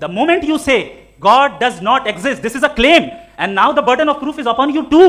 The moment you say God does not exist, this is a claim, and now the burden of proof is upon you too,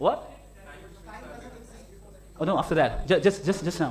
what oh no after that just now,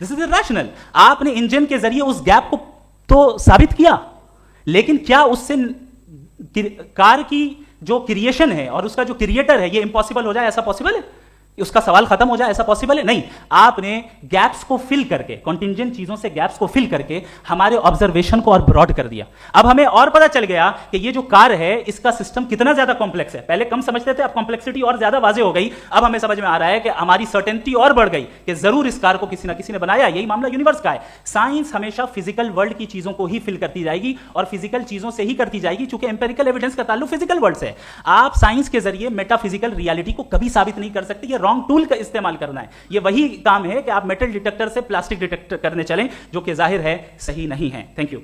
this is irrational. आपने engine के जरिए उस gap को तो साबित किया, लेकिन क्या उससे कार की जो क्रिएशन है और उसका जो क्रिएटर है ये इंपॉसिबल हो जाए? ऐसा पॉसिबल है? उसका सवाल खत्म हो जाए, ऐसा पॉसिबल है? नहीं। आपने गैप्स को फिल करके, कॉन्टिंजेंट चीजों से गैप्स को फिल करके हमारे ऑब्जर्वेशन को और ब्रॉड कर दिया। अब हमें और पता चल गया कि ये जो कार है इसका सिस्टम कितना ज्यादा कॉम्प्लेक्स है। पहले कम समझते थे, अब कॉम्प्लेक्सिटी और ज्यादा वाजे हो गई। अब हमें समझ में आ रहा है कि हमारी सर्टेनिटी और बढ़ गई कि जरूर इस कार को किसी ना किसी ने बनाया। यही मामला यूनिवर्स का है। साइंस हमेशा फिजिकल वर्ल्ड की चीजों को ही फिल करती जाएगी और फिजिकल चीजों से ही करती जाएगी, चूंकि एम्पेरिकल एविडेंस का ताल्लुक फिजिकल वर्ल्ड से है। आप साइंस के जरिए मेटाफिजिकल रियलिटी को कभी साबित नहीं कर सकते। ये रॉन्ग टूल का इस्तेमाल करना है। ये वही काम है कि आप मेटल डिटेक्टर से प्लास्टिक डिटेक्टर करने चलें, जो कि जाहिर है सही नहीं है। Thank you.